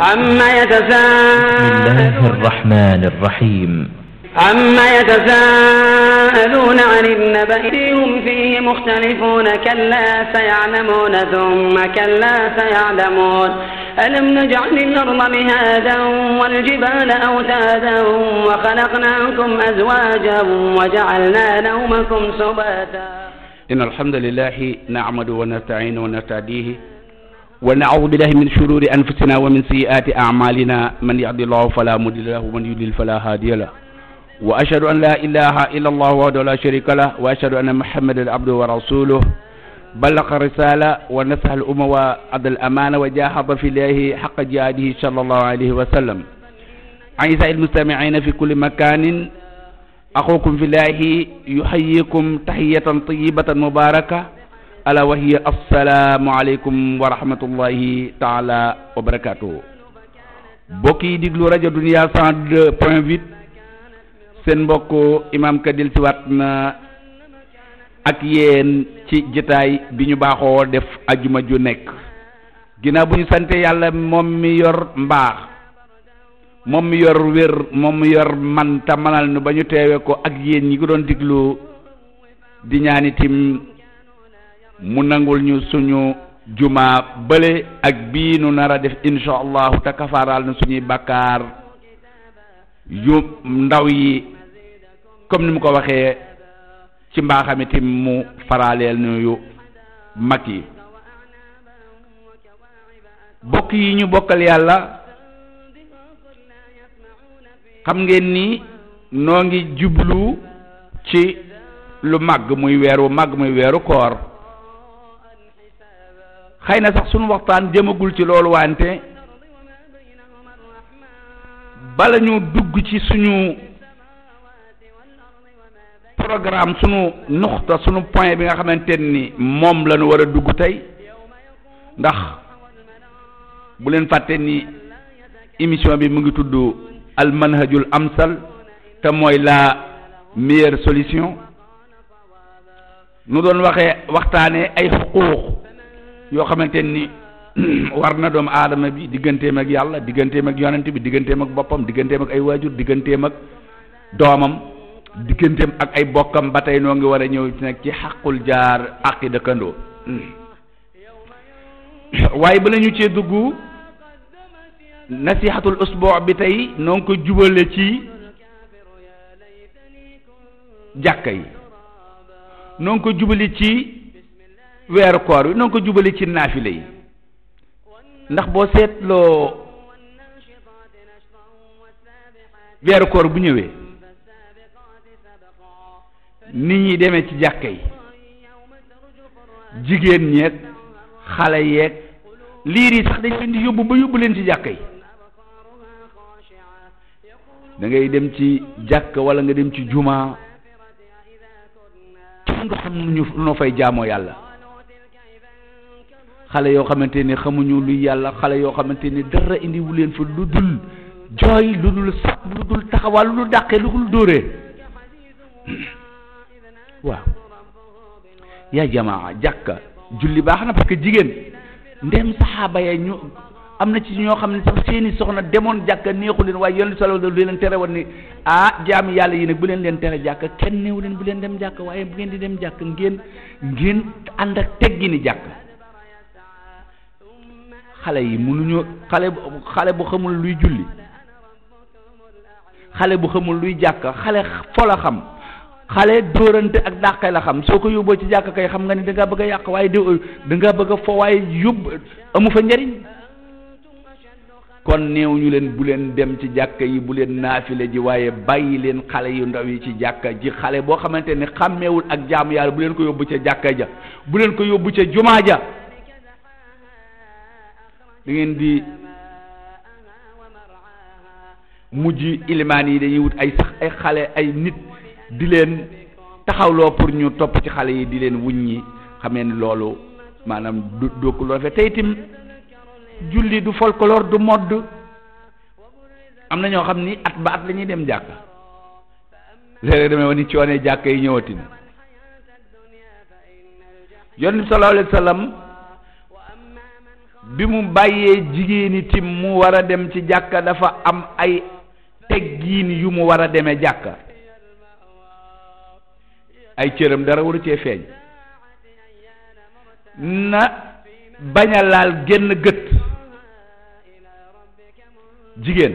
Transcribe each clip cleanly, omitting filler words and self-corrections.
عما بسم الله الرحمن الرحيم عما يتساءلون عن النبأ هم فيه مختلفون كلا سيعلمون ثم كلا سيعلمون ألم نجعل الأرض مهادا والجبال أوتادا وخلقناكم أزواجا وجعلنا نومكم سباتا إن الحمد لله نعمده ونستعينه ونستهديه ونعوذ بالله من شرور أنفسنا ومن سيئات أعمالنا من يهد الله فلا مضل له ومن يضلل فلا هادي له وأشهد أن لا إله إلا الله وحده لا شريك له وأشهد أن محمدا عبده ورسوله بلغ الرسالة ونصح الأمة وأدى الأمانة وجاهد في الله حق جهاده صلى الله عليه وسلم. أعزائي المستمعين في كل مكان أخوكم في الله يحييكم تحية طيبة مباركة ألا وهي السلام عليكم ورحمة الله تعالى وبركاته. بوكي ديغلو راديو دنيا 102.8 seen mbokk imam Kadil si waat na ak yéen ci jotaay bi ñu baaxoo def ajuma ju nekk ginnaaw bu ñu sante yàlla moom mi yor mbaax moom mi yor wér moom mi yor man ta manal nu ba ñu teewe ko ak yéen ñi ko doon diglu di ñaani tim mu nangul ñu suñu juma bële ak bii nu nar a def insha allahu te kafaaraal na suñuy bakkaar yu ndaw yi comme ni mu ko waxee ci mbaaxam itam mu faraaleel nuyu mag yi bokk yi ñu bokkal yàlla xam ngeen ni noo ngi jublu ci lu màgg muy weeru koor xëy na sax sunu waxtaan jëmagul ci loolu wante bala ñu dugg ci suñu programme sunu nuxta sunu point bi nga xamante ni moom la ñu war a dugg tey ndax bu leen fàtte ni émission bi mu ngi tudd al manhajul amsal te mooy la meilleure solution nu doon waxtaanee ay xuquuq yoo xamante ni war na doomu aadama bi digganteem ak yàlla digganteem ak yonent bi digganteem ak boppam digganteem ak ay waajur digganteem ak doomam digganteem ak ay bokkam ba tey noo ngi war a ñëw ci nag ci xaqul jaar àqi dëkkandoo waaye bala ñu cee dugg nasihatul usbuu bi tey noo ngi ko jubale ci jàkka yi noo ngi ko jubali ci weeru koor wi noo ngi ko jubali ci naafile yi ndax boo seetloo weeru koor bu ñëwee nit ñi demee ci jàkka yi jigéen ñeeg xale yeeg liir yi sax dañ leen di yóbbu ba yóbbu leen ci jàkka yi da ngay dem ci jàkka wala nga dem ci juma kenn nga xam ñu noo fay jaamoo yàlla xale yoo xamante ni xamuñu luy yàlla xale yoo xamante ni dara indiwu leen fa lu dul jooy lu dul sax lu dul taxawal lu dul dàqee lu dul dóoree waaw yaa jamaa jàkka julli baax na parce que jigéen ndem saxaaba ya ñu am na ci ñoo xam ne sax seeni soxna demoon jàkka neexu leen waaye yonent sallallahu alayhi wa sallam leen tere woon ni jaami yàlla yi nag bu leen tere jàkka kenn neewu leen bu leen dem jàkka waaye bu ngeen di dem jàkka ngeen ànd ak teggi ni jàkka xale yi mënuñu xale bu xamul luy julli xale bu xamul luy jàkka xale fo la xam xale dóorante ak dàqe la xam soo ko yóbboo ci jàkka kay xam nga ni da ngaa bëgg a yàq waaye da ngaa bëgg a fo waaye yóbbu amu fa njariñ kon néew ñu leen bu leen dem ci jàkka yi bu leen naafile ji waaye bàyyi leen xale yu ndaw yi ci jàkka ji xale boo xamante ne xàmmeewul ak jaamu yàlla bu leen ko yóbbu ca jàkka ja bu leen ko yóbbu ca jumaa ja da ngeen di mujj ilimaan yi dañuy wut ay sax ay xale ay nit di leen taxawloo pour ñu topp ci xale yi di leen wuññi xamee ni loolu maanaam du dokku loo fe tey itam julli du folklore du modd am na ñoo xam ni at ba at la ñuy dem jàkk léeg-léeg damay wax ni coonee jàkk yi ñëwati na yonent bi sallallahu alayhi wa sallam bi mu bàyyee jigéeni tim mu war a dem ci jàkka dafa am ay teggiin yu mu war a demee jàkka ay cëram dara waru cee feeñ na bañ a laal génn gët jigéen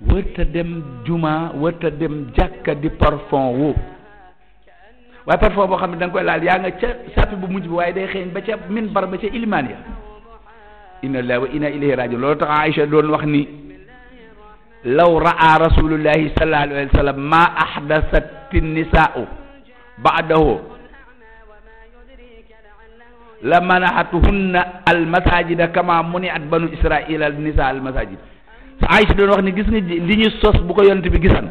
wërta dem juma wërta dem jàkka di parfum wu waaye parfum boo xam ne da nga koy laal yaa nga ca sàppi bu mujj bi waaye day xeeñ ba ca minbar ba ca ilimaan ya inna lillahi wa inna ilayhi rajiun loolu tax Aïcha doon wax ni law raa rasulullahi sallallahu alayhi wa sallam ma ahdasat nisaa'u ba'dahu la manahatuhunna al masajida kama muniat banu israila al nisa al masajid Aïcha doon wax ni gis nga li ñu sos bu ko yonent bi gisan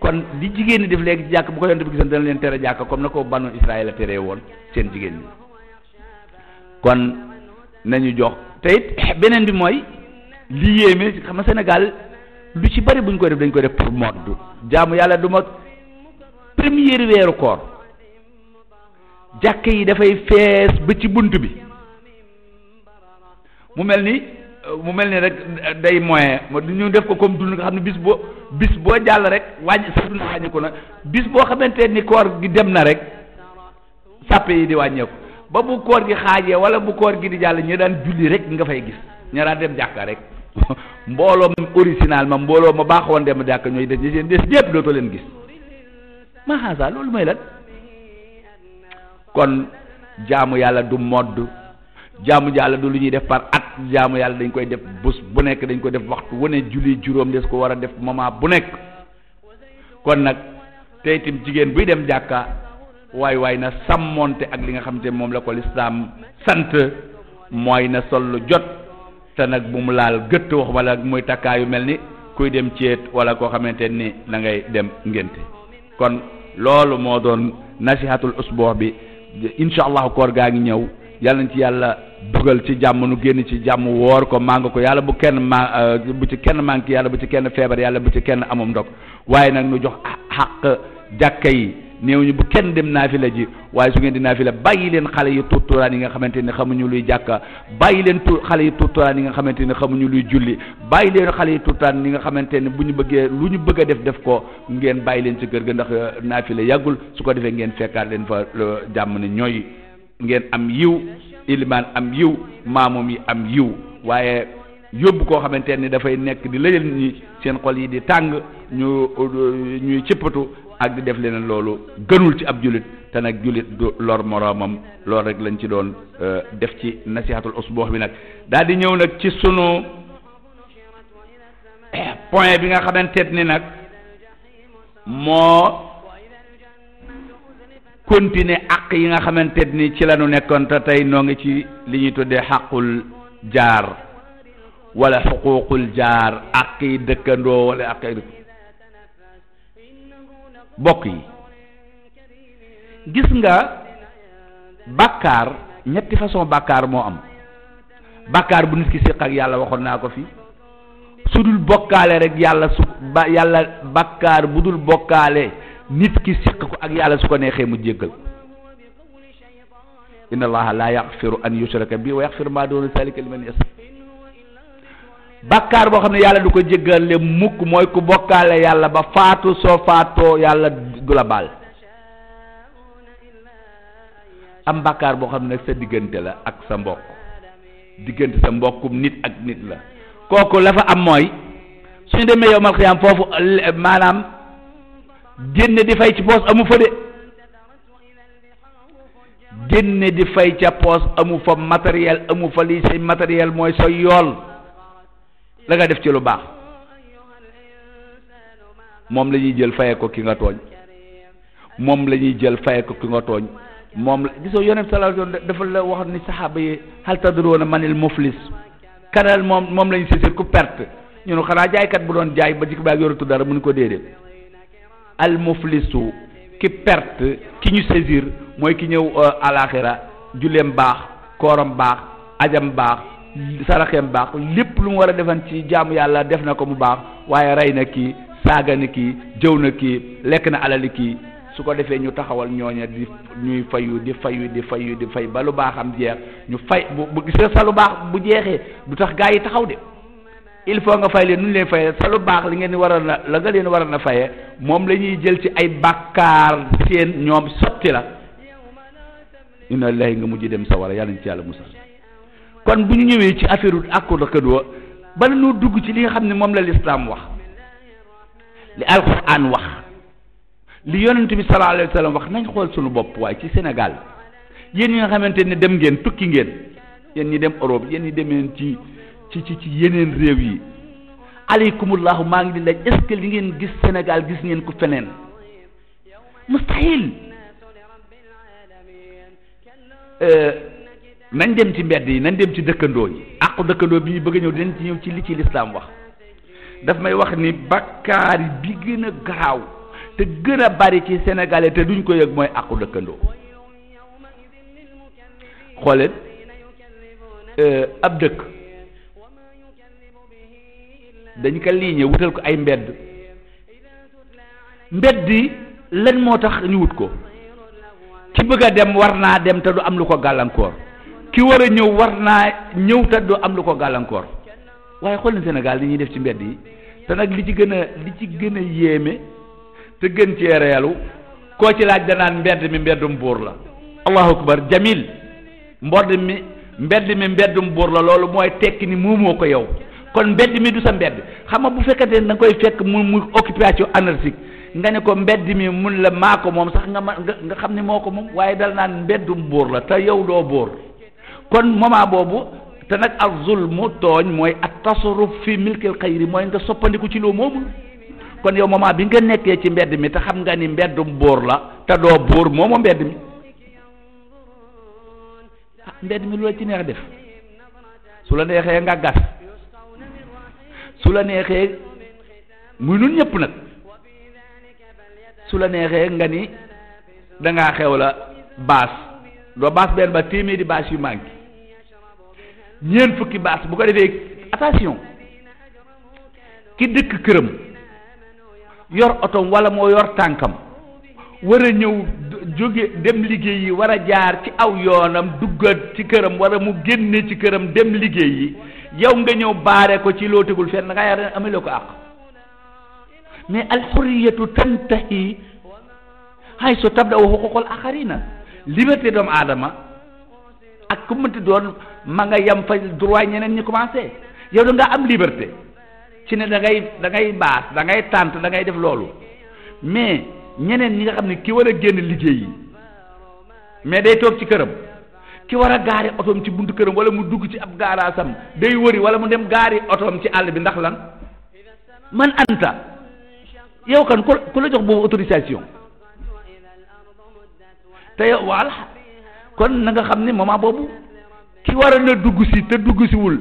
kon li jigéen ñi def léegi ci jàkk bu ko yonent bi gisan dana leen tere jàkk comme na ko banu israila tere woon seen jigéen ñi kon nañu jox te it beneen bi mooy li yéeme xam nga Sénégal lu ci bari buñ ko def dañ ko def pour mode jaamu yàlla du ma première weeru koor jàkk yi dafay fees ba ci bunt bi mu mel ni rek day moyen ñu def ko comme dund nga xam ne bis boo jàll rek wàññi sa dund wàññi ko na bis boo xamante ni koor gi dem na rek sàppe yi di wàññeeku ba bu koor gi xaajee wala bu koor gi di jàll ñu daan julli rek nga fay gis ñu daan dem jàkka rek mbooloo original ma mbooloo ma baaxoon dem jàkka ñooy des ñi des ñëpp dootoo leen gis ma xaasa loolu mooy lan kon jaamu yàlla du modd jaamu yàlla du lu ñuy def par at jaamu yàlla dañ koy def bés bu nekk dañ koy def waxtu wane julli juróom des ko war a def moment bu nekk kon nag tey itam jigéen buy dem jàkka waay na sàmmonte ak li nga xamante moom la ko lislaam sant mooy na sol lu jot te nag bu mu laal gëtt wax wala muy takkaayu mel ni kuy dem ceet wala koo xamante ni da ngay dem ngénte kon loolu moo doon nasihatul usbuh bi incha allahu koor gaa ngi ñëw yàlla nañ ci yàlla dugal ci jàmm nu génn ci jàmm woor ko màng ko yàlla bu ci kenn manqué yàlla bu ci kenn feebar yàlla bu ci kenn amum ndog waaye nag nu jox xaq jàkka yi néew ñu bu kenn dem naafila ji waaye su ngeen di naafila bàyyi leen xale yi tuuturaan yi nga xamante ni xamuñu luy jàkka bàyyi leen xale yi tuuturaan yi nga xamante ni xamuñu luy julli bàyyi leen xale yi tuuturaan yi nga xamante ni bu ñu bëggee lu ñu bëgg a def ko ngeen bàyyi leen ci kër ga ndax naafila yàggul su ko defee ngeen fekkaat leen fa jàmm ne ñooy ngeen am yiw ilimaan am yiw maamum yi am yiw waaye yóbbu koo xamante ni dafay nekk di lëjal ñi seen xol yi di tàng ñuy cëppatu ak di def leneen loolu gënul ci ab jullit te nag jullit du lor moroomam loolu rek lañ ci doon def ci nasihatul usbuh bi nag daal di ñëw nag ci sunu point bi nga xamante ni nag moo continuer àq yi nga xamante ni ci la ñu nekkoon te tey noo ngi ci li ñuy tuddee xaqul jaar wala xuququl jaar àq yi dëkkandoo wala àq yi bokk yi gis nga bàkkaar ñetti façon bàkkaar moo am bàkkaar bu nit ki séq ak yàlla waxoon naa ko fi su dul bokkaale rek yàlla yàlla bàkkaar bu dul bokkaale nit ki séq ko ak yàlla su ko neexee mu jéggal inna allaha la yaxfiru an yushraka bi wa yaxfiru ma duna zalika liman yasha bàkkaar boo xam ne yàlla du ko jéggale mukk mooy ku bokkaale yàlla ba faatu soo faatoo yàlla du la baal am bàkkaar boo xam ne nag sa diggante la ak sa mbokk diggante sa mbokkum nit ak nit la kooku la fa am mooy suñu demee yowmal xiyaam foofu maanaam génne di fay ci poos amu fa de génne di fay ca poos amu fa matériel amu fa lii say matériel mooy sa yool la nga def ci lu baax moom la ñuy jël faye ko ki nga tooñ moom la ñuy jël faye ko ki nga tooñ moom la gisoo yonent sallallahu alayhi wasallam dafa la wax ni saxaaba yi hal tadruuna manil muflis kanal moom la ñu saisir ku perte ñu ne xanaa jaaykat bu doon jaay ba jikk baa yoratu dara mu ni ko déedéet al muflisu ki perte ki ñu saisir mooy ki ñëw alaxira julleem baax kooram baax ajam baax saraxeem baax lépp lu mu war a defan ci jaamu yàlla def na ko mu baax waaye rey na kii saaga na kii jëw na kii lekk na alali kii su ko defee ñu taxawal ñooña di ñuy fayu di fay ba lu baaxam jeex ñu fay bu gisee sa lu baax bu jeexee du tax gaa yi taxaw de il faut nga fay leen nu ñu leen fayee sa lu baax li ngeen di waroon na la nga leen waroon na fayee moom la ñuy jël ci ay bàkkaar seen ñoom sotti la inna lillahi nga mujj dem sawara yàlla ñu ci yàlla musal kon bu ñu ñëwee ci affaire àqu dëkkandoo bala ñu dugg ci li nga xam ne moom la lislaam wax li alquran wax li yonent bi sallallahu alayhi wa sallam wax nañ xool suñu bopp waaye ci Sénégal yéen ñi nga xamante ne dem ngeen tukki ngeen yéen ñi dem Europe yéen ñi demeen ci yeneen réew yi aleykumullahu maa ngi di laaj est-ce que li ngeen gis Sénégal gis ngeen ko feneen mustahil nañ dem ci mbedd yi nañ dem ci dëkkandoo yi àqu dëkkandoo bi ñu bëgg a ñëw dinañ ci ñëw ci li ci lislaam wax daf may wax ni bakkaar bi gën a garaaw te gën a bari ci Sénégalais te duñ ko yëg mooy àqu dëkkandoo xooleen ab dëkk dañ ko liiñe wutal ko ay mbedd yi lan moo tax ñu wut ko ki bëgg a dem war naa dem te du am lu ko gàllankoor ki war a ñëw war naa ñëw te du am lu ko gàllankoor waaye xool na Sénégal li ñuy def ci mbedd yi te nag li ci gën a yéeme te gën cee reelu koo ci laaj danaan mbedd mi mbeddum buur la allahu akbar jamil mbedd mi mbeddum buur la loolu mooy tekki ni moomoo ko yow kon mbedd mi du sa mbedd xam nga bu fekkante ne da nga koy fekk mu occupation anarchique nga ne ko mbedd mi mun la maa ko moom sax nga xam ne moo ko moom waaye dal naan mbeddum buur la te yow doo buur kon moment boobu te nag ak zulmu tooñ mooy at tasarruf fi milkil xayri mooy nga soppandiku ci loo moomul kon yow moment bi nga nekkee ci mbedd mi te xam nga ni mbeddum buur la te doo buur moomo mbedd mi mbedd mi lu la ci neex def su la neexee nga gas su la neexee muy nun ñëpp nag su la neexee nga ni dangaa xew la baas doo baas benn ba téeméeri baas yu manqué ñeent fukki baas bu ko defee attention ki dëkk këram yor otom wala moo yor tànkam war a ñëw jóge dem liggéey yi war a jaar ci aw yoonam duggat ci këram wala mu génne ci këram dem liggéey yi yow nga ñëw baare ko ci loo tegul fenn nga yaar amele ko àq mais alxuriyatu tantahi hay so tabda wa xuququl axarina liberté doomu aadama ak ku mënti doon ma nga yam fa droit ñeneen ñi commencé yow da nga am liberté ci ne da ngay baas da ngay tànt da ngay def loolu mais ñeneen ñi nga xam ne ki war a génn liggéey yi mais day toog ci këram ki war a gaari otoom ci buntu këram wala mu dugg ci ab gaaraasam day wëri wala mu dem gaari otoom ci àll bi ndax lan man anta yow kan ku la jox boobu autorisation te yow waal kon na nga xam ne moment boobu ki war a na dugg si te dugg siwul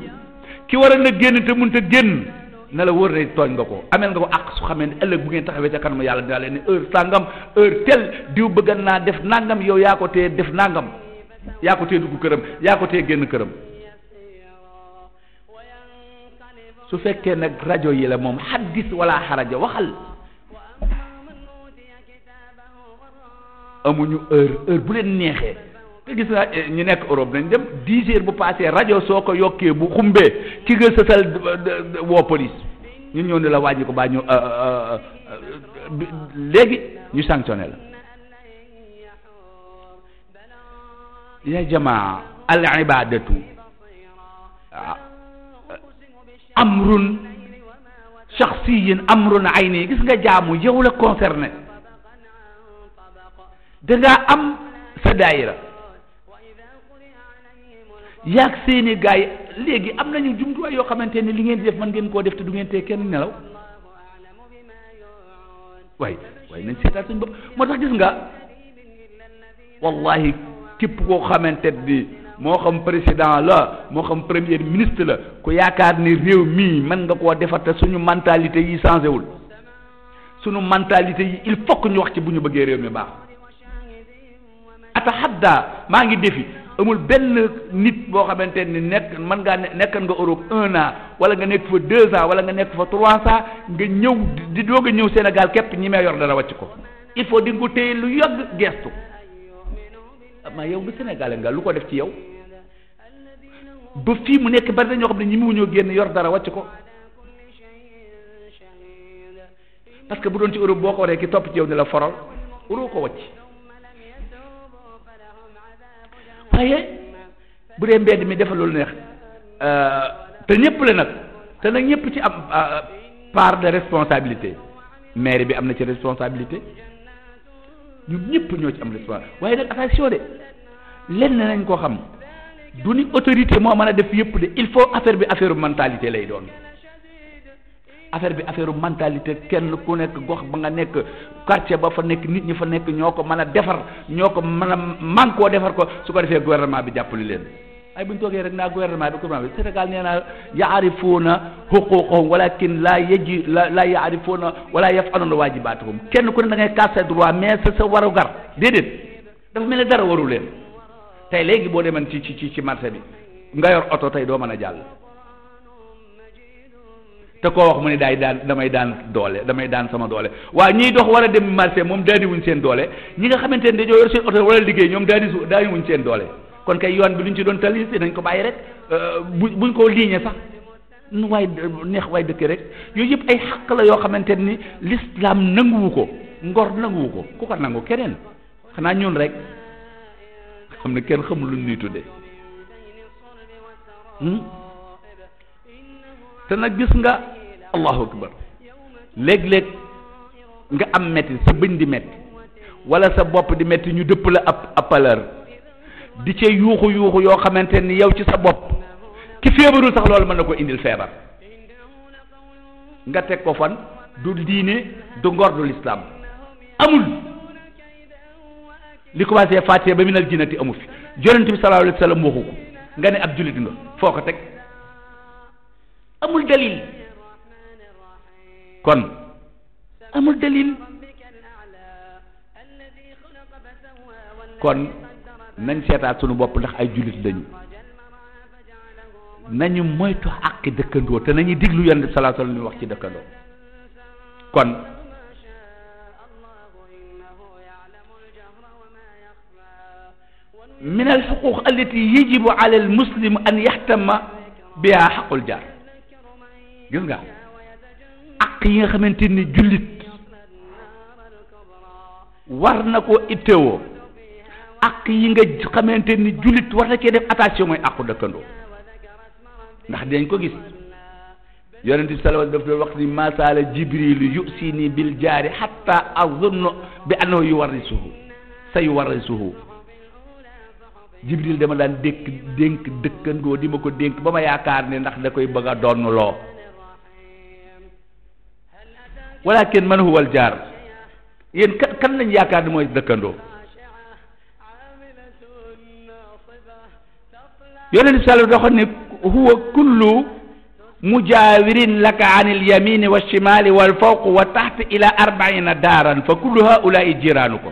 ki war a na génn te mun te génn na la wër ne tooñ nga ko amel nga ko àq su xamee ne ëllëg bu ngeen taxawee ca kanam yàlla dina leen ne heure sàngam heure tel diw bëgg naa def nangam yow yaa ko tee def nangam yaa ko tee dugg këram yaa ko tee génn këram su fekkee nag rajo yi la moom xaddis wala xaraja waxal amuñu heure bu leen neexee te gis nga ñu nekk Europe nañ dem 10 heures bu passé rajo soo ko yokkee bu xumbee ki nga sësal woo police ñun ñëw ne la wàññi ko baa ñu léegi ñu sanctionné la ya jamaa al ibadatu amrun shakhsiyin amrun ayni gis nga jaamu yow la concerné dangaa am sa daayira yaag seeni gaay léegi am nañu jumtuwaay yoo xamante ne li ngeen di def mën ngeen koo def te du ngeen tee kenn nelaw waaye nañ seetaat suñu bopp moo tax gis nga wallahi képp koo xamante ni moo xam président la moo xam premier ministre la ku yaakaar ni réew mii mën nga koo defar te suñu mentalité yi changé wul suñu mentalité yi il faut que ñu wax ci bu ñu bëggee réew mi baax atahadda maa ngi defi amul benn nit boo xamante ni nekk mën ngaa nekkan nga Europe 1 an wala nga nekk fa 2 ans wala nga nekk fa 3 ans nga ñëw di doog a ñëw Sénégal képp ñi may yor dara wàcc ko il faut di nga ko téye lu yàgg gestu ama yow du Sénégalais nga lu ko def ci yow ba fii mu nekk bari na ñoo xam ne ñi mu ñoo génn yor dara wàcc ko parce que bu doon ci Europe boo ko waree ki topp ci yow ni la foral uroo ko wàcc waaye bu dee mbedd mi defal loolu neex te ñëpp la nag te nag ñëpp ci am part de responsabilité maire bi am na ci responsabilité ñun ñëpp ñoo ci am responsabilité waaye nag attention de lenn nañ ko xam du ni autorité moo mën a def yëpp de il faut affaire bi affaire mentalité lay doon affaire bi affaire mentalité kenn ku nekk gox ba nga nekk quartier ba fa nekk nit ñi fa nekk ñoo ko mën a defar ñoo ko mën a man koo defar ko su ko defee gouvernement bi jàppale leen ay bu ñu toogee rek naa gouvernement bi Sénégal nee naa yaarifuuna xuquuqahum walakin la yaarifuuna wala yafaluuna waajibaatahum kenn ku ne da ngay casse droit mais c'est sa waru gar déedéet dafa mel ne dara waru leen tey léegi boo demoon ci marché bi nga yor oto tey doo mën a jàll te koo wax mu ne damay daan sama doole waaw ñiy dox war a dem marché moom daani wuñ seen doole ñi nga xamante ne dañoo yor seen oto wala liggéey ñoom daani wuñ seen doole kon kay yoon bi luñ ci doon tali si nañ ko bàyyi rek buñ ko liiñee sax nu waay neex waay dëkk rek yooyu yëpp ay xaq la yoo xamante ni l'islam nanguwu ko ngor nanguwu ko ku ko nangu keneen xanaa ñun rek xam ne kenn xamul lu ñuy tudde te nag gis nga allahu akbar léeg-léeg nga am metti sa bëñ di metti wala sa bopp di metti ñu dëpp la ab paleur di ca yuuxu yoo xamante ni yow ci sa bopp ki feebarul sax loolu mën na ko indil feebar nga teg ko fan du diine du ngor du l'islam amul li commencé Faatiha ba minal jinnati amu fi Yonent bi sallallahu alayhi wa sallam waxu ko nga ne ab jullit nga foo ko teg amul dalil kon amul dalil kon nañ seetaat sunu bopp ndax ay jullit lañu nañu moytu àqi dëkkandoo te nañuy diglu Yonent bi sallallahu alayhi wa sallam wax ci dëkkandoo kon min al xuquq allati yajibu ala al muslim an yaxtama biha xaqul jaar gis nga àq yi nga xamante ni jullit war na ko ittewoo àq yi nga xamante ni jullit war na cee def attention mooy àqu dëkkandoo ndax dinañ ko gis Yonent bi sallallahu alayhi wa sallam daf doon wax ni ma saala jibrilu yusini bil jaari hatta azunnu bi annahu yuwarrisuhu sa yuwarrisuhu Jibril dama daan dénk dëkkandoo di ma ko dénk ba ma yaakaar ne ndax da koy bëgg a donn loo walakin man huwa al jaar yéen kan lañ yaakaar ne mooy dëkkandoo Yonent bi sallallahu doxoon ne huwa kullu mujaawirin laka an il yamini wa shimali wal fawq wa taxt ila 40 daaran fa kullu haulaai jiraanuko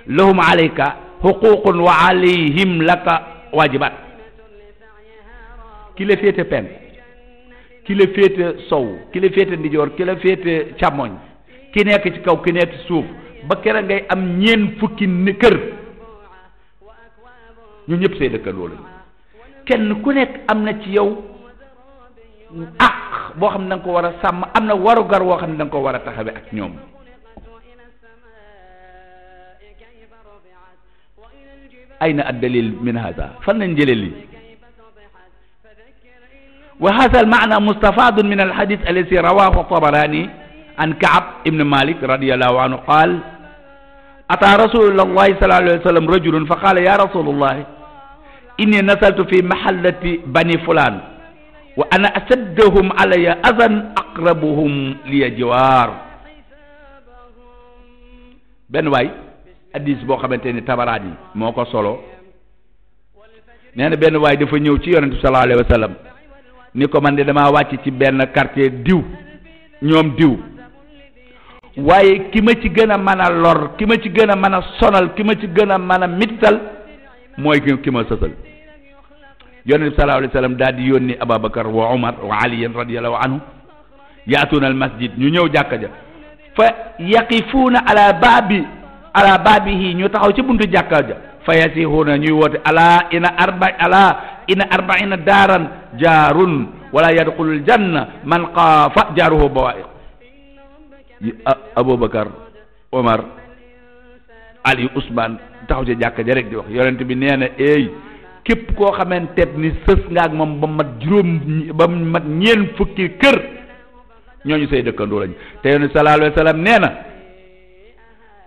lahum alayka xuququn wa alayhim laka waajibaat ki la féete pen ki la féete sow ki la féete ndijoor ki la féete càmmoñ ki nekk ci kaw ki nekk ci suuf ba kera ngay am ñeen fukki kër ñu ñëpp say dëkkandoo lañu kenn ku nekk am na ci yow àq boo xam ne da nga ko war a sàmm am na warugar woo xam ne da nga ko war a taxawe ak ñoom ayna ad-dalil min hada fan lañ jëlee lii wa hada al-ma'na mustafadun min al-hadith alladhi rawahu at-Tabarani an Ka'b ibn Malik radiyallahu anhu qala ata rasulullahi sallallahu alayhi wa sallam rajulun fa qala ya rasulullah inni nasaltu fi mahallati bani fulan wa ana asaddahum alayya adan aqrabuhum liya jiwar benn waay hadis boo xamante ni Tabaraani moo ko solo nee na benn waay dafa ñëw ci Yonent bi sallallahu alayhi wa sallam ni ko man de damaa wàcc ci benn quartier diw ñoom diw waaye ki ma ci gën a mën a lor ki ma ci gën a mën a sonal ki ma ci gën a mën a mittal mooy ki ma sësal Yonent bi sallallahu alayhi wa sallam daal di yónni Ababakar wa Umar wa Ali radiyallahu anhu yaatuuna al masjid ñu ñëw jàkka ja fa yaqifuuna ala baabihi ñu taxaw ci buntu jàkka ja fa yasihuuna ñuy woote ala ina arbaina daaran jaarun wala yadxulul janna man xaafa jaaruhu bawaa'iq. Aboubacar Omar Ali Ousmane taxaw ci jàkka ja rek di wax yonent bi nee na képp koo xamante ni sës nga ak moom ba mat ñeen fukki kër ñooñu say dëkkandoo lañ te yonent sallallahu alayhi wa sallam nee na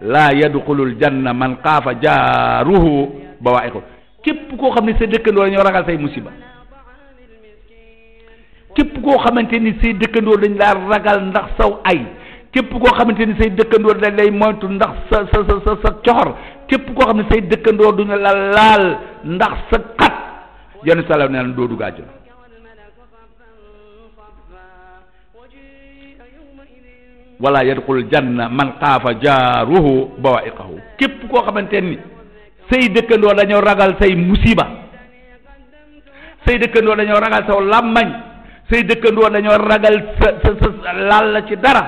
laa yadxulul janna man xaafa jaaruhu bawaa'iqu. képp koo xam ne say dëkkandoo dañoo ragal say musiba, képp koo xamante ni say dëkkandoo dañ laa ragal ndax saw ay, képp koo xamante ni say dëkkandoo dañ lay moytu ndax sa coxor, képp koo xam ne say dëkkandoo duñu la laal ndax sa xat, yenn salaam nee na doo dugg àjjana. wala yadxul janna man xaafa jaaruhu bawaa'iqahu. képp koo xamante ni say dëkkandoo dañoo ragal say musiba, say dëkkandoo dañoo ragal saw làmmañ, say dëkkandoo dañoo ragal sa laal la ci dara,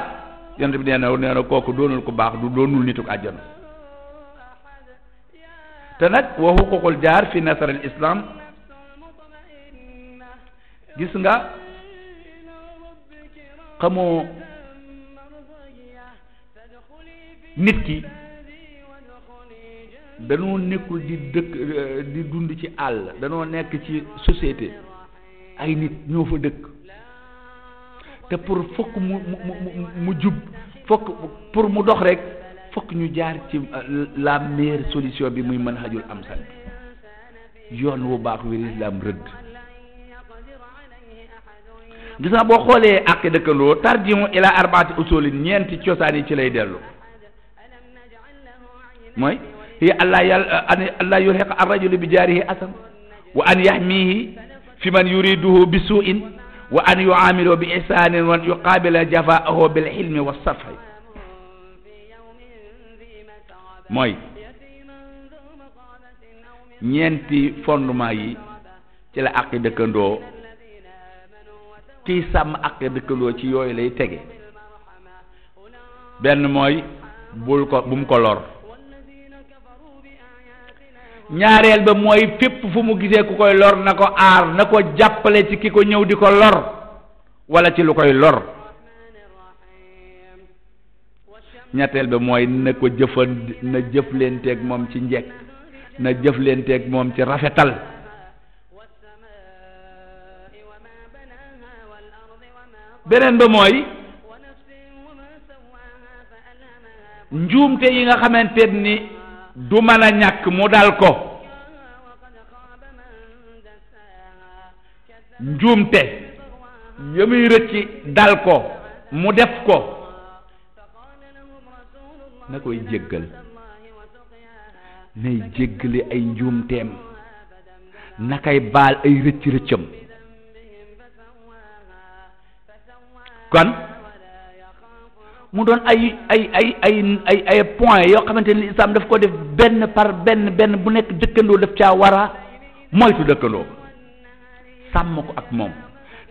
yonent bi nee na kooku doonul ku baax, du doonul nituk àjjana. te nag wa xuququl jaar fi nasar al islam, gis nga xamoo nit ki danoo nekkul di dund ci àll, danoo nekk ci société, ay nit ñoo fa dëkk, te pour fokk mu jub, fokk pour mu dox rek fokk ñu jaar ci la meilleure solution bi muy manhajul amsal, yoon wu baax wi lislaam rëdd. gis nga boo xoolee àq dëkkandoo tarjimu ila arbaati usulin, ñeenti cosaan yi ci lay dellu. mooy hiya allah yulhiqa ar-rajulu bi jaarihi asan, wa an yahmihi fi man yuriduhu bi su'in, wa an yu'amilu bi ihsanin, wa yuqabila jafaahu bil hilmi was safhi. mooy ñeenti fondement yi ci la àq dëkkandoo, kiy sàmm àq dëkkandoo ci yooyu lay tege. benn mooy bu mu ko lor. ñaareel ba mooy fépp fu mu gisee ku koy lor na ko aar, na ko jàppale ci ki ko ñëw di ko lor wala ci lu koy lor. ñetteel ba mooy na ko na jëflenteeg moom ci njekk, na jëflenteeg moom ci rafetal. beneen ba mooy njuumte yi nga xamante ni du mën a ñàkk mu dal ko, njuumte ya muy rëcci dal ko mu def ko, na koy jéggal, nay jéggale ay njuumteem, na koy baal ay rëcc-rëccam. kon mu doon ay point yoo xamante ni islam daf ko def benn par benn bu nekk dëkkandoo daf caa war a moytu dëkkandoo, sàmm ko ak moom,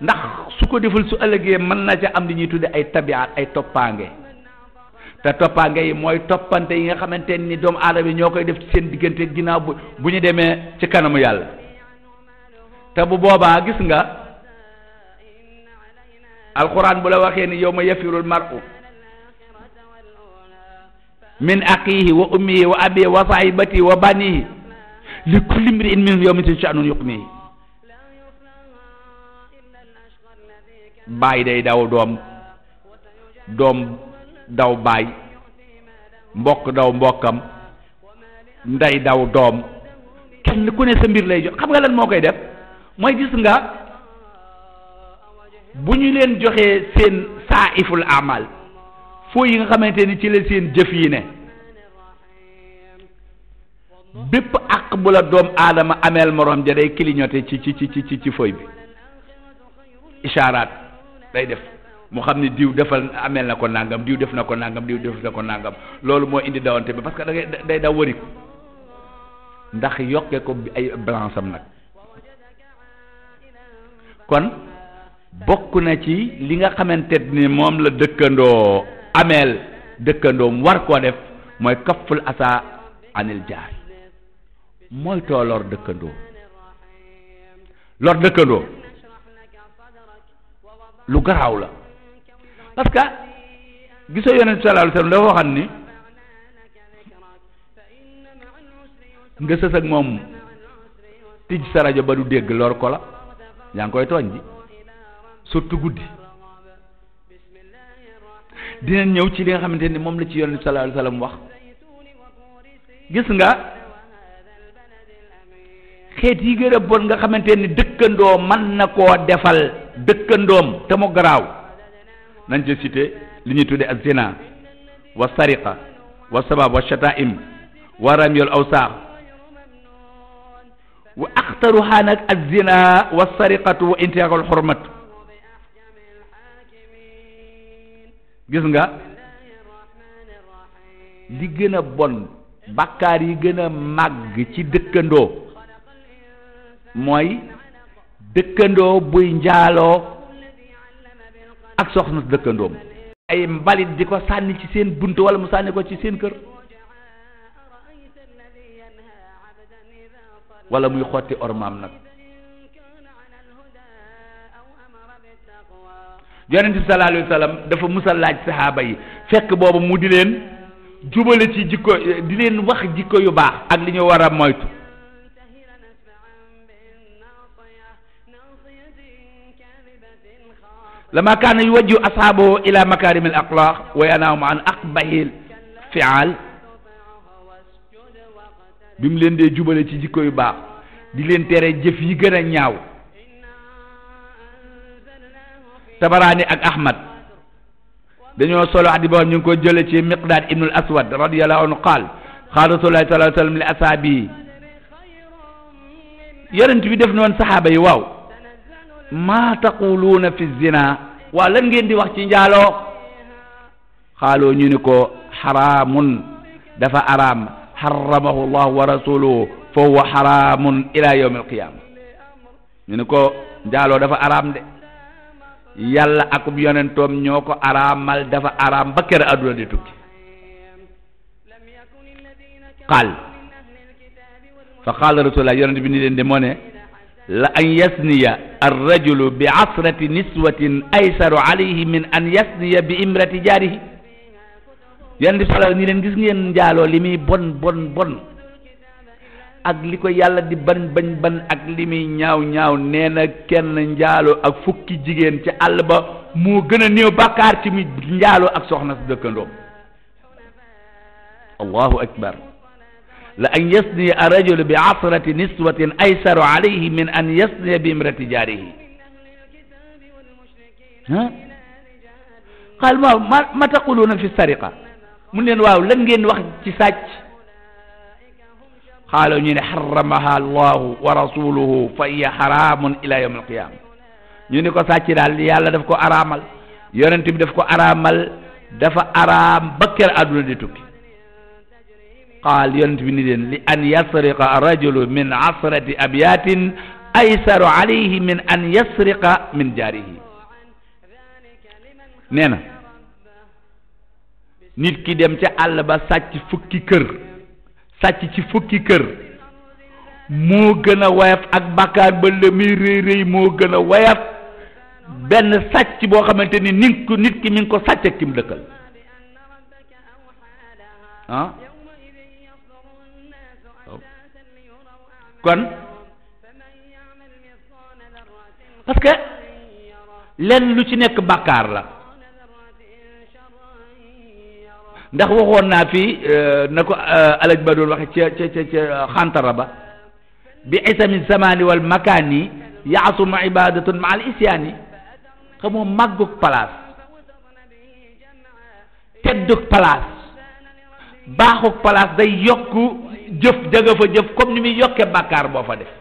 ndax su ko deful su ëllëgee mën na ca am li ñuy tudde ay tabiaat, ay toppaange. te toppaange yi mooy toppante yi nga xamante ni doomu aadama yi ñoo koy def ci seen diggante ginnaaw bu ñu demee ci kanamu yàlla. te bu boobaa gis nga alquran bu la waxee ni yawma yafirul mar'u min aqihi wa ummihi wa abihi wa sahibatihi wa banihi li kulli imri'in minhum yawma sha'nun yughnihi. baay day daw doom, doom daw baay, mbokk daw mbokkam, ndey daw doom, kenn ku ne sa mbir lay jox. xam nga lan moo koy def mooy gis nga bu ñu leen joxee seen saa'iful amal, foo yi nga xamante ni ci la seen jëf yi ne, bépp àq bu la doom aadama ameel morom ja day clignoté ci fooy bi, ishaaraat day def mu xam ni diw defal ameel na ko nangam, diw def na ko nangam, diw def na ko nangam. loolu moo indi dawante bi parce que day daw wëri ko ndax yokke ko ay balance am nag. kon bokk na ci li nga xamante ni moom la dëkkandoo ameel dëkkandoom war koo def mooy kafful asa anil jaar mooy too lor dëkkandoo lu garaaw la parce que gisoo yonent sallallahu alayhi wasallam dafa waxan ni nga sës ak moom tij sa rajo ba du dégg lor ko la yaa ngi koy tooñ ji surtout guddi dinañ ñëw ci li nga xamante ni moom la ci yonent sallallahu alayhi wasallam wax gis nga xeet yi gën a bon nga xamante ni dëkkandoo mën na koo defal dëkkandoom te mu garaaw nañ ci cité li ñuy tudde az-zina wa sariqa wa sabab wa shataim wa ramyul awsaq wa axtaruha nag az-zina wa sariqatu wa intihakul hurmat gis nga li gën a bon bàkkaar yi gën a màgg ci dëkkandoo mooy dëkkandoo buy njaaloo ak soxna dëkkandoom ay mbalit di ko sànni ci seen bunt wala mu sànni ko ci seen kër wala muy xotti ormaam nag yonent bi sallallahu alayhi wa sallam dafa musa laaj saxaaba yi fekk boobu mu di leen jubale ci jikko di leen wax jikko yu baax ak li ñu war a moytu lama kaana yuwajjihu ashaabahu ila makarim al axlaq wa yanahum an aqbahil fi'al bi mu leen dee jubale ci jikko yu baax di leen tere jëf yi gën a ñaaw Tabaraani ak Ahmad dañoo solo hadis boo ñu ngi ko jële ci Miqdaad ibn al Aswad radiyallahu anhu qaal qaala Rasulullahi sallallahu alayhi wa sallam li ashaabi yonent bi def noonu saxaaba yi waaw maa taquluuna fi zina waaw lan ngeen di wax ci njaaloo xaaloo ñu ni ko xaraamun dafa araam xaramahu llah wa rasuluhu fa huwa xaraamun ila yawm alqiyama ñu ni ko njaaloo dafa araam de yàlla akub yonentoom ñoo ko araamal dafa araam ba kër àdduna di tukki qaal fa qaala rasulullah yonent bi ni leen de moo ne la an yasniya arrajulu bi asrati niswatin aysaru alayhi min an yasniya bi imrati jaarihi yonent bi sala ni leen gis ngeen njaaloo li muy bon bon bon ak li ko yàlla di ban ak li muy ñaaw ñaaw nee na kenn njaaloo ak fukki jigéen ci àll ba moo gën a néew bàkkaar ci mi njaaloo ak soxna si dëkkandoom allahu akbar la an yasniya arrajulu bi asrati niswatin aysaru alayhi min an yasniya bi imrati jaarihi qaal waaw ma taquluuna fi sariqa mun leen waaw lan ngeen wax ci sàcc xaaloo ñu ne xaramaha allahu wa rasuluhu fa hiya xaraamun ila yawm alqiyama ñu ne ko sàcc daal yàlla daf ko araamal yonent bi daf ko araamal dafa araam ba kër àdduna di tukki qaal yonent bi ni leen li an yasriqa rajulu min asrati abyatin aysaru alayhi min an yasriqa min jaarihi nee na nit ki dem ca àll ba sàcc fukki kër sàcc ci fukki kër moo gën a wayaf ak bàkkaar ba la muy rëy rëy moo gën a wayaf benn sàcc boo xamante ni nit ki mi ngi ko sàcc ak ki mu dëkkal ah kon parce que lenn lu ci nekk bàkkaar la ndax waxoon naa fi na ko alaj ba doon waxe ca xantara ba bi isami zamani wal makaani yaasum ibadatun ma al isyaani xamoo màggug place teddug place baaxug place day yokk jëf jaga fa jëf comme ni muy yokke bàkkaar boo fa def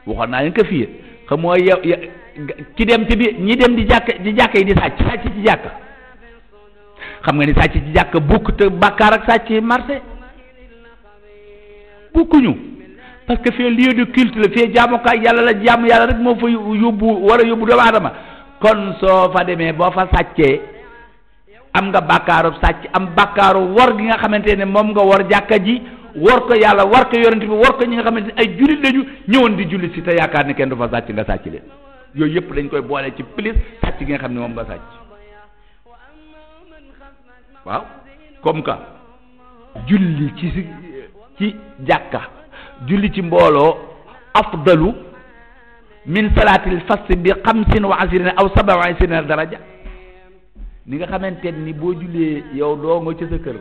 waxoon naa leen ko fii xamoo yow ki dem ci bi ñi dem di jàkk yi di sàcc ci jàkk xam nga ni sàcc ci jàkk bukk te bàkkaar ak sàcc marché bukkuñu parce que fii lieu de culte la fii jaamukaay yàlla la jaamu yàlla rek moo fa yóbbu war a yóbbu doomu aadama kon soo fa demee boo fa sàccee am nga bàkkaaru sàcc am bàkkaaru wor gi nga xamante ne moom nga wor jàkka ji wor ko yàlla war ko yonent bi war ko ñi nga xamante ne ay jullit lañu ñëwoon di jullit si te yaakaar ne kenn du fa sàcc nga sàcc leen yooyu yëpp dañ koy boole ci plus sàcc gi nga xam ne moom nga sàcc waaw comme que julli ci jàkka julli ci mbooloo afdalu min salaatil fas bi 25 aw 27 daraja ni nga xamante ni boo jullee yow doo nga ci sa kër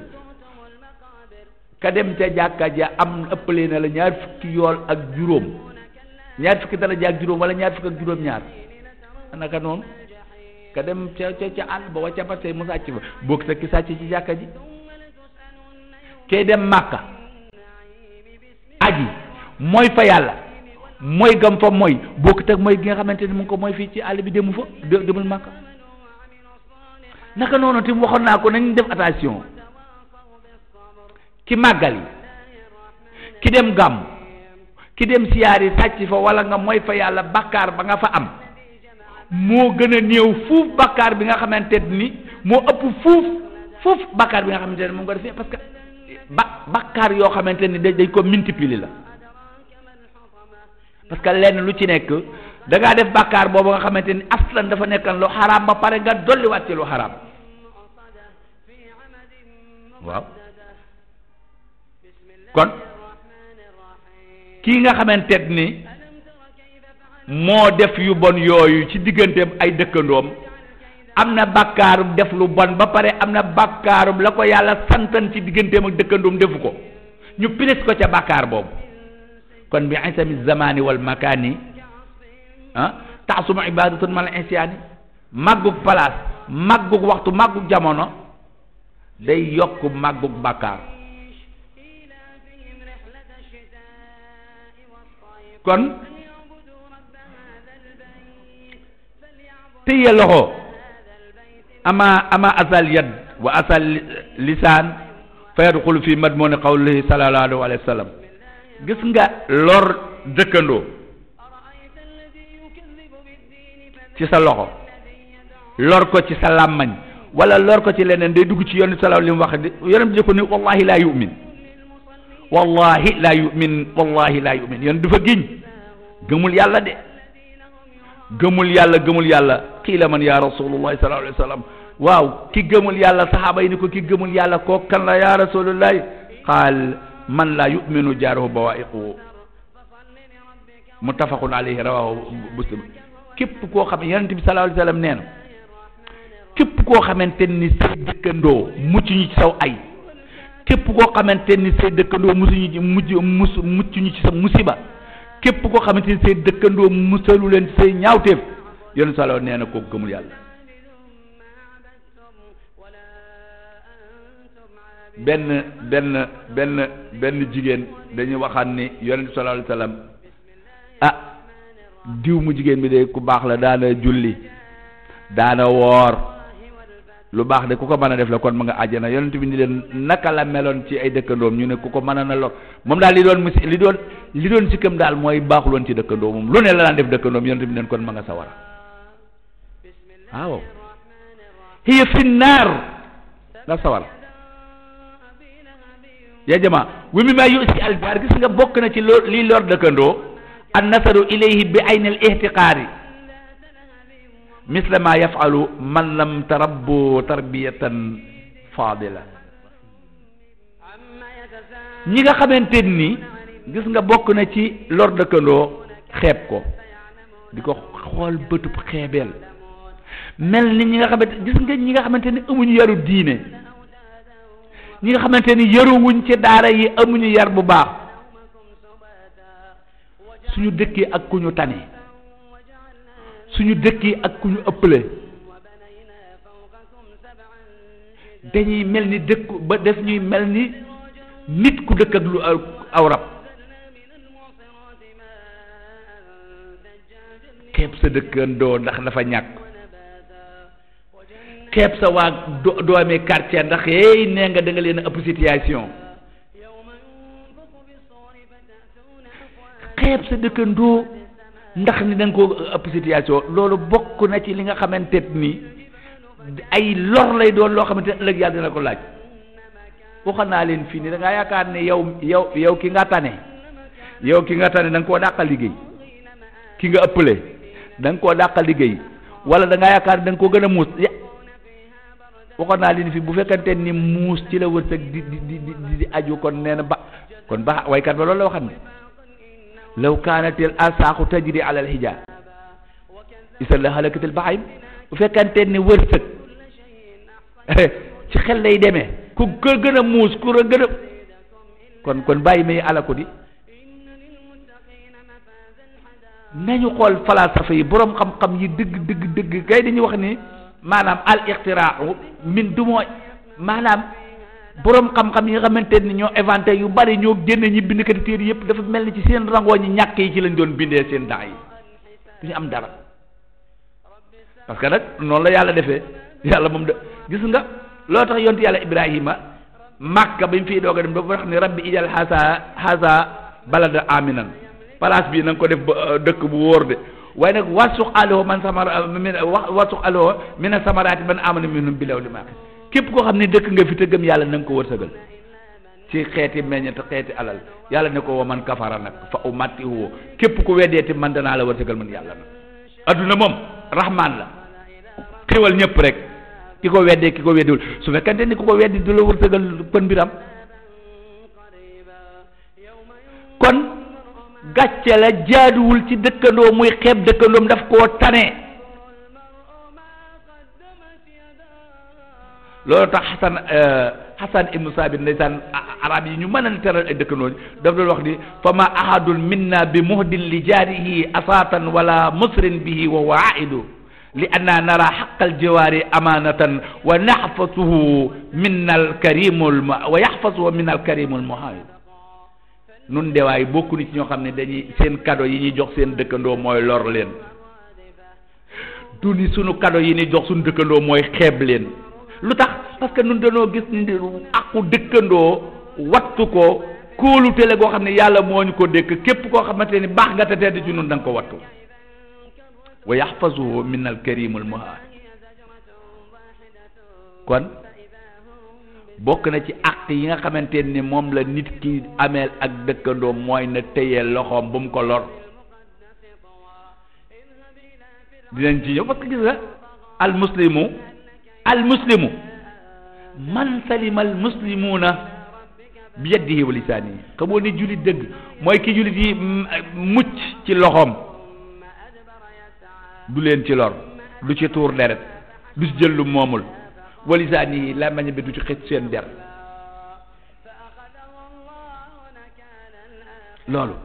ka dem ca jàkka ja am ëppale na la ñaar fukki yool ak juróom ñaar fukki daraja ak juróom wala ñaar fukki ak juróom ñaar naka noonu ka dem ca àll ba wacca ba tey mu sàcc fa boog sa ki sàcc ci jàkka ji kay dem Màkka aji mooy fa yàlla mooy gam fa mooy boog teg mooy gi nga xamante ni mu ngi ko mooy fii ci àll bi demu fa demul Màkka naka noonu tim waxoon naa ko nañ def attention ki màggal yi ki dem gàmm ki dem siyaar yi sàcc fa wala nga mooy fa yàlla bakkaar ba nga fa am moo gën a néew fuuf bakkaar bi nga xamante ni moo ëpp fuuf bakkaar bi nga xamante ni moom nga defee parce que bakkaar yoo xamante ni dañ ko multiplier la parce que lenn lu ci nekk da ngaa def bakkaar boobu nga xamante ni aslan dafa nekkan lu xaraam ba pare nga dolliwaat ci lu xaraam waaw kon kii nga xamante ni moo def yu bon yooyu ci digganteem ay dëkkandoom am na bàkkaarum def lu bon ba pare am na bàkkaarum la ko yàlla santan ci digganteem ak dëkkandoom defu ko ñu pilis ko ca bàkkaar boobu kon bi isami zamani wal makani taasuma ibadatun mal insiani màggug place màggug waxtu màggug jamono day yokk màggug bàkkaar kon téye loxo ama asal yad wa asal lisaan fa yadxulu fi madmuni qawlihi sallallahu alayhi wa sallam gis nga lor dëkkandoo ci sa loxo lor ko ci sa làmmañ wala lor ko ci leneen day dugg ci yoonu sallallahu li mu wax di yoonam di ko ni wallahi laa yu'min wallahi laa yu'min yoon du fa giñ gëmul yàlla de gëmul yàlla qiila man ya rasulullahi sallallahu alayhi wa sallam waaw ki gëmul yàlla saxaaba yi ni ko ki gëmul yàlla koo kan la ya rasulullahi qaal man laa yu'minu jaaruhu bawaa'iquhu muttafaqun alayhi rawahu muslim képp koo xam yonent bi sallallahu alayhi wa sallam nee na képp koo xamante ni say dëkkandoo mucc ñu ci saw ay képp koo xamante ni say dëkkandoo mucc ñu ci sa musiba képp koo xamante ni say dëkkandoo musalu leen say ñaawteef yonent sallallahu nee na kooku gëmul yàlla benn jigéen dañuy waxaan ni yonent sallallahu alayhi wasallam diw mu jigéen bi de ku baax la daana julli daana woor lu baax de ku ko mën a def la kon ma nga àjjana yonent bi ni leen naka la meloon ci ay dëkkandoom ñu ne ku ko mën a na lor moom daal li doon sikkam daal mooy baaxuloon ci dëkkandoom moom lu ne la daan def dëkkandoom yonent bi leen kon ma nga sawara waaw hiya fi naar la sawara yaa jamaa wi mi maa yusi aljaar gis nga bokk na ci lii lor dëkkandoo an nasaru ilayhi bi aynil ihtiqaari misla ma yafalu man lam tarabbu tarbiyatan fadila ñi nga xamante ni gis nga bokk na ci lor dëkkandoo xeeb ko di ko xool bëtub xeebeel mel ni ñi nga xamante gis nga ñi nga xamante ni amuñu yaru diine ñi nga xamante ni yaruwuñ ci daara yi amuñu yar bu baax suñu dëkkee ak ku ñu tane suñu dëkkee ak ku ñu ëppale dañuy mel ni dëkku ba def ñuy mel ni nit ku dëkk ak lu aw rab xeeb sa dëkkandoo ndax dafa ñàkk xeeb sa waa doomi quartier ndax nee nga da nga leen ëpp situation xeeb sa dëkkandoo ndax ni da nga ko ëpp situation loolu bokk na ci li nga xamante ni ay lor lay doon loo xamante ne ëllëg yàlla dina ko laaj. waxoon naa leen fii nii da ngaa yaakaar ne yow ki nga tane da nga koo dàqal liggéey ki nga ëppale da nga koo dàqal liggéey wala da ngaa yaakaar ne da nga koo gën a muus waxoon naa leen fii bu fekkante ni muus ci la wërsëg di aju kon nee na kon ba waykat ba loolu la waxam ne law kaanatil asaaxu tajri ala alhija isa la halakatil bahaim bu fekkante ni wërsëg ci xel lay demee ku ko gën a muus ku la gën a kon bàyyi may alako di nañu xool falaasafa yi boroom xam-xam yi dëgg kay dañuy wax ni maanaam al ixtiraau min du mooy maanaam boroom xam-xam yi nga xamante ni ñoo inventé yu bari ñoo génne ñi bindkati téere yëpp dafa mel ni ci seen rangoo ñi ñàkk yi ci lañ doon bindee seen daa yi duñu am dara parce que nag noonu la yàlla defee yàlla moom de gis nga loo tax yontu yàlla Ibrahima Makka ba mu fii doog a dem dafa wax ni rabbi ijal haza balada aminan place bii na nga ko def ba dëkk bu wóor de waaye nag warsuq aloo man samara warsuq aloo mina samaraati man amana minhum bilaw li maaqi képp koo xam ne dëkk nga fi te gëm yàlla na nga ko wërsëgal ci xeeti meññet xeeti alal yàlla ne ko wa man kafara nag fa umattihu képp ku weddeeti man danaa la wërsëgal man yàlla nag adduna moom rahman la xéwal ñëpp rek ki ko weddee ki ko weddiwul su fekkente ni ku ko weddi du la wërsëgal kon mbiram kon gàcce la jaaduwul ci dëkkandoo muy xeeb dëkkandoom daf koo tane loolu tax Xasan ibnu Saabit ndeysaan arab yi ñu mën a teral ay dëkkandoo daf doon wax ni fa ma ahadun minna bi muhdin li jaarihi asaatan wala musrin bihi wa huwa aidu li anna nara xaqal jawaari amanatan wa naxfasuhu min alkarimul wa yaxfasuhu min alkarimul muhaayid nun de waaye bokku ni ci ñoo xam ne dañuy seen cadeau yi ñuy jox seen dëkkandoo mooy lor leen du ni sunu cadeau yi ñuy jox suñu dëkkandoo mooy xeeb leen lu tax parce que nun dañoo gis aqu dëkkandoo wattu ko kóolute la goo xam ne yàlla moo ñu ko dékk képp koo xamante ni baax nga te tedd ci nun da nga ko wattu wa yaxfazuhu min alkarimul muhaad kon bokk na ci acte yi nga xamante ni moom la nit ki ameel ak dëkkandoom mooy na téye loxoom bu mu ko lor dinañ ci ñëw parce que gis nga al muslimu man salima al muslimuuna bi yadihi wa lisaanihi xamoo ni jullit dëgg mooy ki jullit yi mucc ci loxoom du leen ci lor du ci tuur deret du ci jël lu moomul wa lisaanihi làmmiñ bi du ci xëcc seen der loolu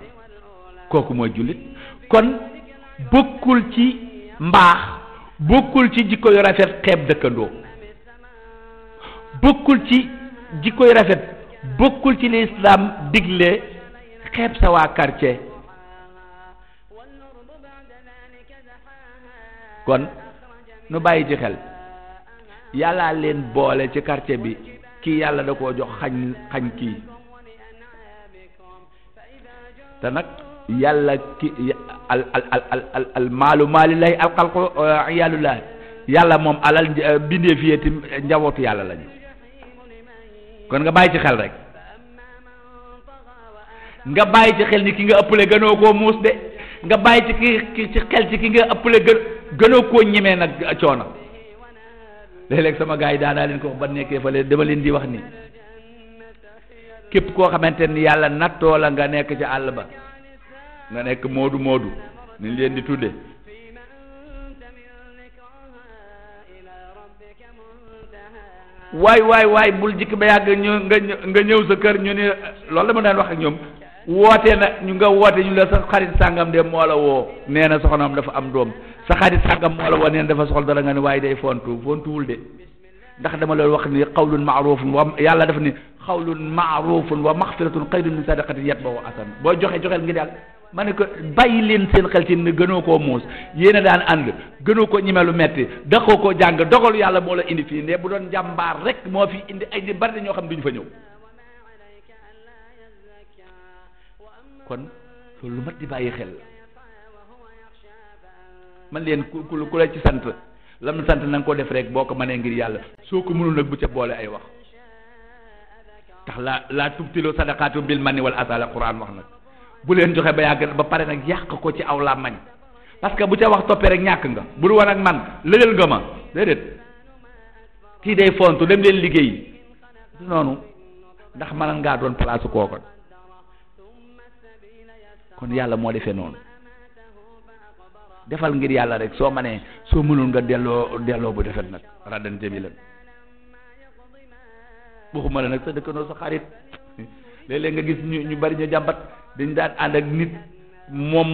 kooku mooy jullit kon bokkul ci mbaax bokkul ci jikko yu rafet xeeb dëkkandoo bokkul ci jikko yu rafet bokkul ci lislaam digle xeeb sa waa quartier kon nu bàyyi ci xel yàllaa leen boole ci quartier bi kii yàlla da koo jox xañ kii te nag yàlla ki al maalu maalillahi al xalqu iyaalullahi yàlla moom alal bindee fiyee ti njabootu yàlla lañu kon nga bàyyi ci xel rek nga bàyyi ci xel ni ki nga ëppale gënoo koo muus de nga bàyyi ci xel ci ki nga ëppale gënoo koo ñemee nag coono léeg-léeg sama gars yi daanaa leen ko wax ba nekkee fa leen dama leen di wax ni képp koo xamante ni yàlla nattoo la nga nekk ci àll ba nga nekk moodu ni leen di tudde waay bul jikk ba yàgg nga ñëw sa kër ñu ne loolu la ma daan wax ak ñoom woote na ñu nga woote ñu la sa xarit sàngam de moo la woo nee na soxnaam dafa am doom sa xarit sàngam moo la woo nee na dafa soxla dara nga ne waaye day fontuwul de ndax dama la wax ni xawlun maarufun wa yàlla dafa ni xawlun maarufun wa maxfiratun xayrun min sadaqatin yatba'u asan boo joxeel ngi daal ma ne ko bàyyi leen seen xel ci ne gënoo koo muus yéen a daan ànd gënoo ko ñime lu metti daxoo ko jàng dogalu yàlla moo la indi fii ne bu doon jàmbaar rek moo fi indi ay nit bari na ñoo xam duñu fa ñëw kon loolu lu mat di bàyyi xel man leen ku la ci sant lam sant na nga ko def rek boo ko mënee ngir yàlla soo ko mënul nag bu ca boole ay wax tax laa tubtilu sadaqaatu bil manni wal asaa la Quran wax nag bu leen joxe ba yàgg ba pare nag yàq ko ci aw làmmañ parce que bu ca wax toppee rek ñàkk nga bu du woon ak man lëjal nga ma déedéet kii day fontu dem leen liggéey du noonu ndax man ngaa doon place kooko kon yàlla moo defee noonu defal ngir yàlla rek soo manee soo mënul nga delloo bu defet nag raddan jamilan waxuma la nag sa dëkkandoo sa xarit léeg-léeg nga gis ñu bari ñu jàmbat dañ daan ànd ak nit moom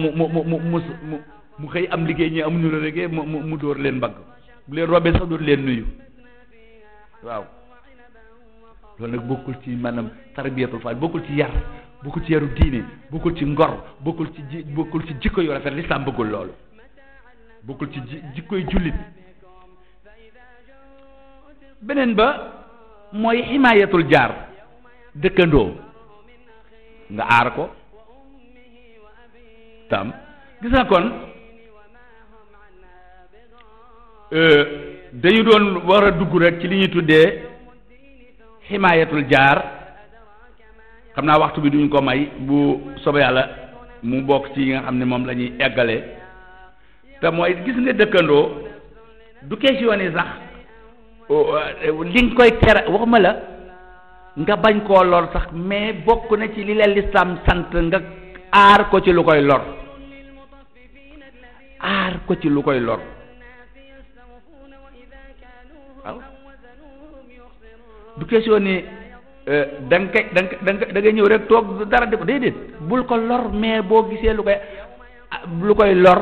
mu xëy am liggéey ñi amuñu la liggéey mu dóor leen mbagg bu leen robee sax dóor leen nuyu waaw loolu nag bokkul ci maanaam tarbiyatul faal bokkul ci yar bokkul ci yaru diine bokkul ci ngor bokkul ci jikko yu rafet lislaam bëggul loolu bokkul ci jikkoy jullit beneen ba mooy ximaayatul jaar dëkkandoo nga aar ko tam gis nga kon dañu doon war a dugg rek ci li ñuy tuddee ximaayatul jaar xam naa waxtu bi duñ ko may bu soobee yàlla mu bokk ci yi nga xam ne moom la ñuy eggale te mooy gis nga dëkkandoo du question ni sax li nga koy tere waxuma la nga bañ koo lor sax mais bokk na ci li la lislaam sant nga aar ko ci lu koy lor aar ko ci lu koy lor waaw du question ni da nga ñëw rek toog dara de ko déedéet bul ko lor mais boo gisee lu koy lor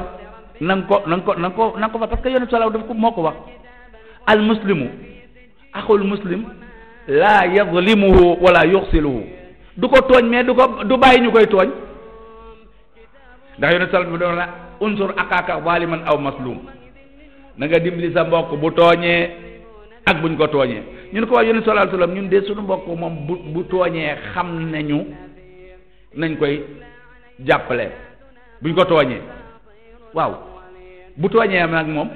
na nga ko fa parce que yonent sallallahu daf ko moo ko wax al muslimu axul muslim laa yazlimuhu wala yuxsiluhu du ko tooñ mais du bàyyi ñu koy tooñ ndax yonent sallallahu doon na unsur akaaka zaliman aw maslum na nga dimbali sa mbokk bu tooñee ak buñ ko tooñee ñun ko wax yonent sallallahu alayhi wasallam ñun de suñu mbokk moom bu tooñee xam nañu nañ koy jàppale buñ ko tooñee waaw bu tooñee nag moom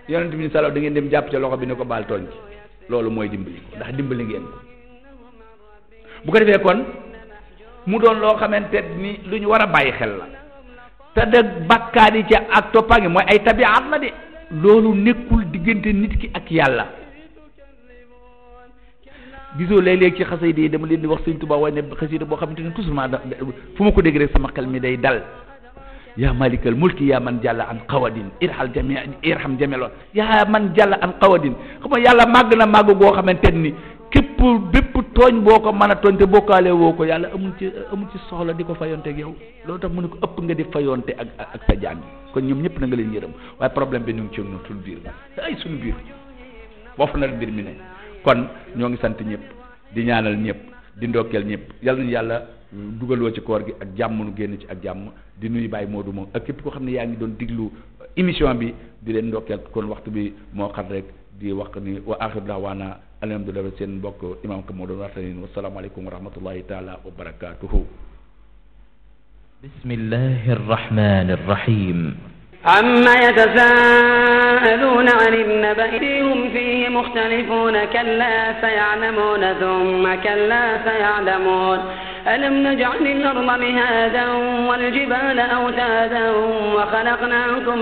yonent bi sallallahu da ngeen dem jàpp ca loxo bi ne ko baal tooñ ci loolu mooy dimbali ko ndax dimbali ngeen ko bu ko defee kon mu doon loo xamante ni lu ñu war a bàyyi xel la te de bakkaar yi ca ak toppaange mooy ay tabiat la de loolu nekkul diggante nit ki ak yàlla gisoo léeg-léeg ci xasida yi dama leen di wax Sëñ Tuubaa waaye ne xasida boo xamante ni toujours fu ma ko dégg rek sama xel mi day dal yaa malikal mulki yaa man jàlla an qawadin irham jamelo yaa man jàlla an qawadin xam nga yàlla màgg na màgg goo xamante ni bépp tooñ boo ko mën a tooñ te bokkaale woo ko yàlla amul ci soxla di ko fayonte ak yow loolu tax mu ne ko ëpp nga di fayonte ak sa jaam yi kon ñoom ñëpp na nga leen yërëm waaye problème bi ñu ngi ci ñun suñu biir ay suñu biir foofu la mbir mi ne kon ñoo ngi sant ñëpp di ñaanal ñëpp di ndokkeel ñëpp yal nañu yàlla dugaloo ci koor gi ak jàmm nu génn ci ak jàmm di nuyu Baye Modou moom ak képp koo xam ne yaa ngi doon diglu émission bi di leen ndokkeel kon waxtu bi moo xam rek di wax ni wa axiru daawaana alhamdulilah seen mbokk imam ka moo doon waxtanin wasalaamaaleykum wa rahmatullahi taala wa barakatuhu bismillahi arrahmani arrahim عما يتساءلون عن النبأ هم فيه مختلفون كلا سيعلمون ثم كلا سيعلمون ألم نجعل الأرض مهادا والجبال أوتادا وخلقناكم